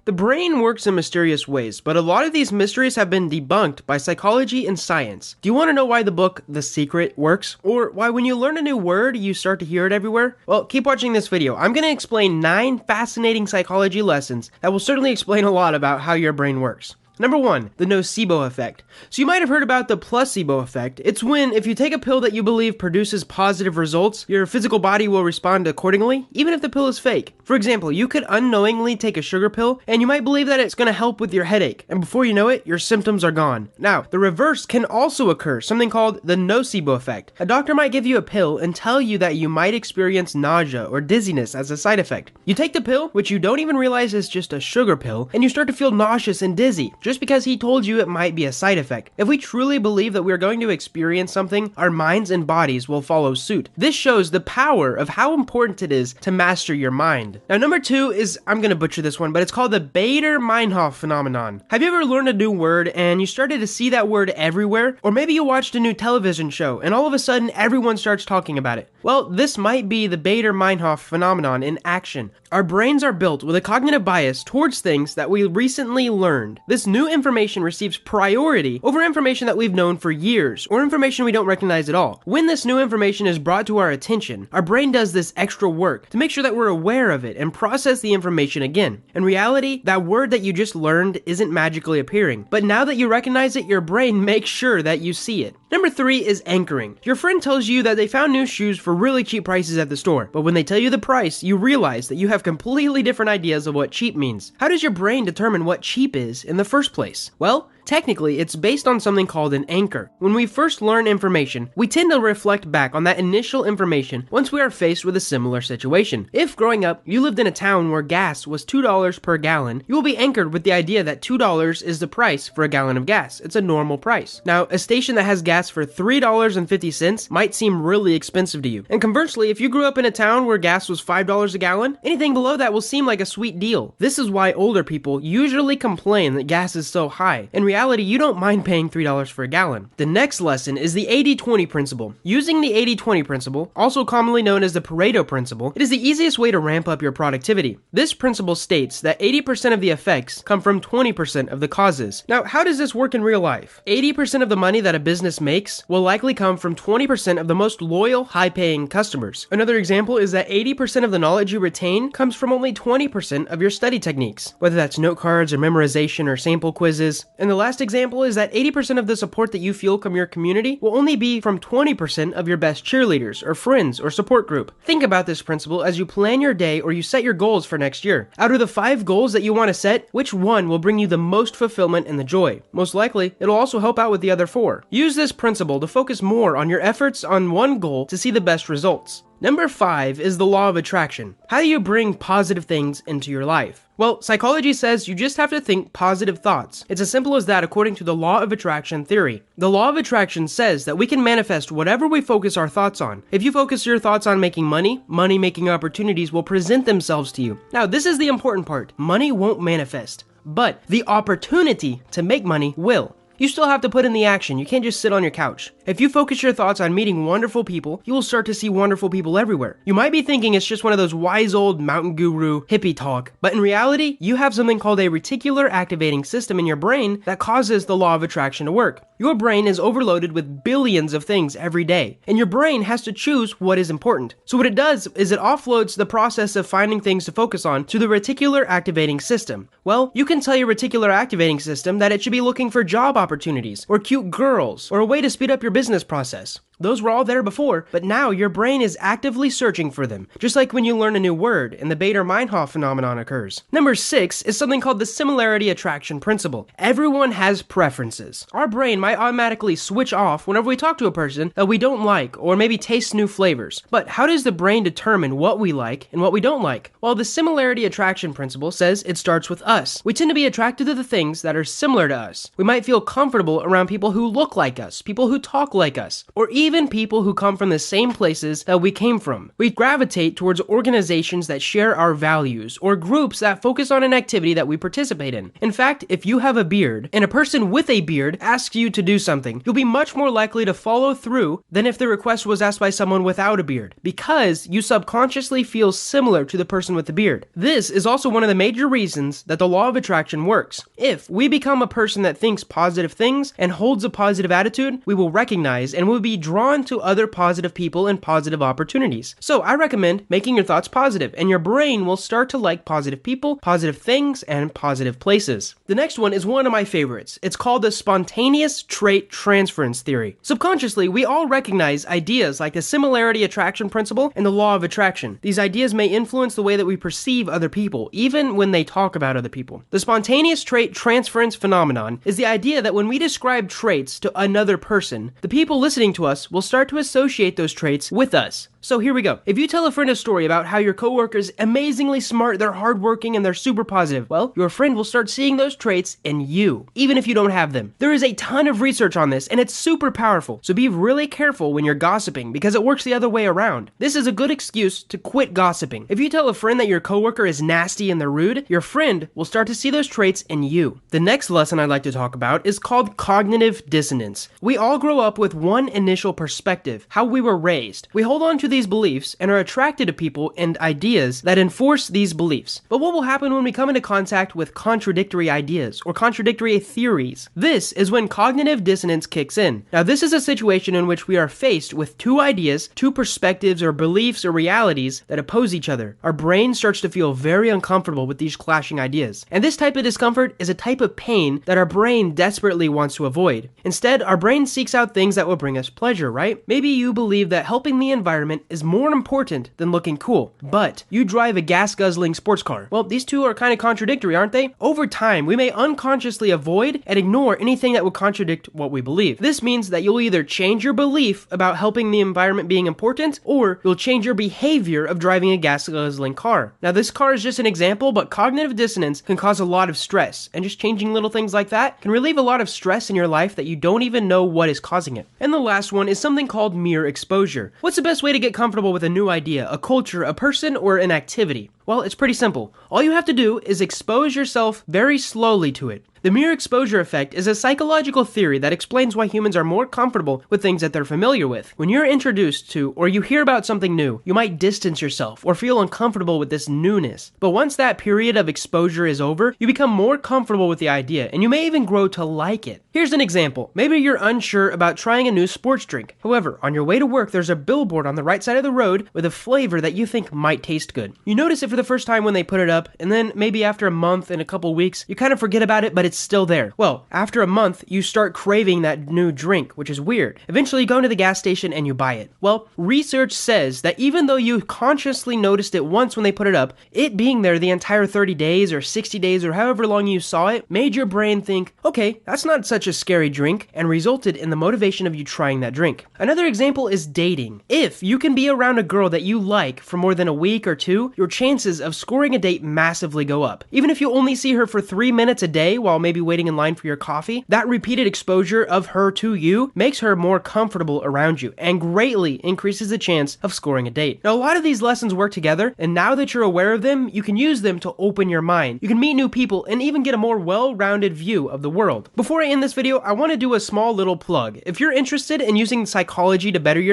The brain works in mysterious ways, but a lot of these mysteries have been debunked by psychology and science. Do you want to know why the book The Secret works? Or why when you learn a new word, you start to hear it everywhere? Well, keep watching this video. I'm going to explain 9 fascinating psychology lessons that will certainly explain a lot about how your brain works. Number 1, the nocebo effect. So you might have heard about the placebo effect. It's when, if you take a pill that you believe produces positive results, your physical body will respond accordingly, even if the pill is fake. For example, you could unknowingly take a sugar pill, and you might believe that it's going to help with your headache, and before you know it, your symptoms are gone. Now, the reverse can also occur, something called the nocebo effect. A doctor might give you a pill and tell you that you might experience nausea or dizziness as a side effect. You take the pill, which you don't even realize is just a sugar pill, and you start to feel nauseous and dizzy, just because he told you it might be a side effect. If we truly believe that we're going to experience something, our minds and bodies will follow suit. This shows the power of how important it is to master your mind. Now, number 2 is, I'm gonna butcher this one, but it's called the Bader-Meinhof phenomenon. Have you ever learned a new word and you started to see that word everywhere? Or maybe you watched a new television show and all of a sudden everyone starts talking about it. Well, this might be the Bader-Meinhof phenomenon in action. Our brains are built with a cognitive bias towards things that we recently learned. This new information receives priority over information that we've known for years, or information we don't recognize at all. When this new information is brought to our attention, our brain does this extra work to make sure that we're aware of it and process the information again. In reality, that word that you just learned isn't magically appearing, but now that you recognize it, your brain makes sure that you see it. Number 3 is anchoring. Your friend tells you that they found new shoes for really cheap prices at the store, but when they tell you the price, you realize that you have completely different ideas of what cheap means. How does your brain determine what cheap is in the first place? Well, technically, it's based on something called an anchor. When we first learn information, we tend to reflect back on that initial information once we are faced with a similar situation. If growing up, you lived in a town where gas was $2 per gallon, you will be anchored with the idea that $2 is the price for a gallon of gas. It's a normal price. Now, a station that has gas for $3.50 might seem really expensive to you. And conversely, if you grew up in a town where gas was $5 a gallon, anything below that will seem like a sweet deal. This is why older people usually complain that gas is so high. In reality, you don't mind paying $3 for a gallon. The next lesson is the 80-20 principle. Using the 80-20 principle, also commonly known as the Pareto principle, it is the easiest way to ramp up your productivity. This principle states that 80% of the effects come from 20% of the causes. Now, how does this work in real life? 80% of the money that a business makes will likely come from 20% of the most loyal, high-paying customers. Another example is that 80% of the knowledge you retain comes from only 20% of your study techniques, whether that's note cards or memorization or sample quizzes. And the last example is that 80% of the support that you feel from your community will only be from 20% of your best cheerleaders or friends or support group. Think about this principle as you plan your day or you set your goals for next year. Out of the 5 goals that you want to set, which one will bring you the most fulfillment and the joy? Most likely, it'll also help out with the other 4. Use this principle to focus more on your efforts on one goal to see the best results. Number 5 is the law of attraction. How do you bring positive things into your life? Well, psychology says you just have to think positive thoughts. It's as simple as that according to the law of attraction theory. The law of attraction says that we can manifest whatever we focus our thoughts on. If you focus your thoughts on making money, money-making opportunities will present themselves to you. Now, this is the important part. Money won't manifest, but the opportunity to make money will. You still have to put in the action. You can't just sit on your couch. If you focus your thoughts on meeting wonderful people, you will start to see wonderful people everywhere. You might be thinking it's just one of those wise old mountain guru hippie talk, but in reality, you have something called a reticular activating system in your brain that causes the law of attraction to work. Your brain is overloaded with billions of things every day, and your brain has to choose what is important. So what it does is it offloads the process of finding things to focus on to the reticular activating system. Well, you can tell your reticular activating system that it should be looking for job opportunities, or cute girls, or a way to speed up your business process. Those were all there before, but now your brain is actively searching for them, just like when you learn a new word and the Bader-Meinhof phenomenon occurs. Number 6 is something called the similarity attraction principle. Everyone has preferences. Our brain might automatically switch off whenever we talk to a person that we don't like or maybe taste new flavors. But how does the brain determine what we like and what we don't like? Well, the similarity attraction principle says it starts with us. We tend to be attracted to the things that are similar to us. We might feel comfortable around people who look like us, people who talk like us, or even even people who come from the same places that we came from. We gravitate towards organizations that share our values, or groups that focus on an activity that we participate in. In fact, if you have a beard, and a person with a beard asks you to do something, you'll be much more likely to follow through than if the request was asked by someone without a beard, because you subconsciously feel similar to the person with the beard. This is also one of the major reasons that the law of attraction works. If we become a person that thinks positive things and holds a positive attitude, we will recognize and will be drawn to other positive people and positive opportunities. So I recommend making your thoughts positive, and your brain will start to like positive people, positive things, and positive places. The next one is one of my favorites. It's called the spontaneous trait transference theory. Subconsciously, we all recognize ideas like the similarity attraction principle and the law of attraction. These ideas may influence the way that we perceive other people, even when they talk about other people. The spontaneous trait transference phenomenon is the idea that when we describe traits to another person, the people listening to us will start to associate those traits with us. So here we go. If you tell a friend a story about how your coworker is amazingly smart, they're hardworking, and they're super positive, well, your friend will start seeing those traits in you, even if you don't have them. There is a ton of research on this, and it's super powerful. So be really careful when you're gossiping, because it works the other way around. This is a good excuse to quit gossiping. If you tell a friend that your coworker is nasty and they're rude, your friend will start to see those traits in you. The next lesson I'd like to talk about is called cognitive dissonance. We all grow up with one initial perspective, how we were raised. We hold on to these beliefs and are attracted to people and ideas that enforce these beliefs. But what will happen when we come into contact with contradictory ideas or contradictory theories? This is when cognitive dissonance kicks in. Now, this is a situation in which we are faced with two ideas, two perspectives or beliefs or realities that oppose each other. Our brain starts to feel very uncomfortable with these clashing ideas. And this type of discomfort is a type of pain that our brain desperately wants to avoid. Instead, our brain seeks out things that will bring us pleasure, right? Maybe you believe that helping the environment is more important than looking cool, but you drive a gas-guzzling sports car. Well, these two are kind of contradictory, aren't they? Over time, we may unconsciously avoid and ignore anything that would contradict what we believe. This means that you'll either change your belief about helping the environment being important, or you'll change your behavior of driving a gas-guzzling car. Now, this car is just an example, but cognitive dissonance can cause a lot of stress, and just changing little things like that can relieve a lot of stress in your life that you don't even know what is causing it. And the last one is something called mere exposure. What's the best way to get comfortable with a new idea, a culture, a person, or an activity? Well, it's pretty simple. All you have to do is expose yourself very slowly to it. The mere exposure effect is a psychological theory that explains why humans are more comfortable with things that they're familiar with. When you're introduced to or you hear about something new, you might distance yourself or feel uncomfortable with this newness. But once that period of exposure is over, you become more comfortable with the idea, and you may even grow to like it. Here's an example. Maybe you're unsure about trying a new sports drink. However, on your way to work, there's a billboard on the right side of the road with a flavor that you think might taste good. You notice it for the first time when they put it up, and then maybe after a month and a couple weeks, you kind of forget about it, but it's still there. Well, after a month, you start craving that new drink, which is weird. Eventually, you go to the gas station and you buy it. Well, research says that even though you consciously noticed it once when they put it up, it being there the entire 30 days or 60 days or however long you saw it made your brain think, okay, that's not such a scary drink, and resulted in the motivation of you trying that drink. Another example is dating. If you can be around a girl that you like for more than a week or two, your chances of scoring a date massively go up. Even if you only see her for 3 minutes a day while maybe waiting in line for your coffee, that repeated exposure of her to you makes her more comfortable around you and greatly increases the chance of scoring a date. Now, a lot of these lessons work together, and now that you're aware of them, you can use them to open your mind. You can meet new people and even get a more well-rounded view of the world. Before I end this video, I want to do a small little plug. If you're interested in using psychology to better yourself,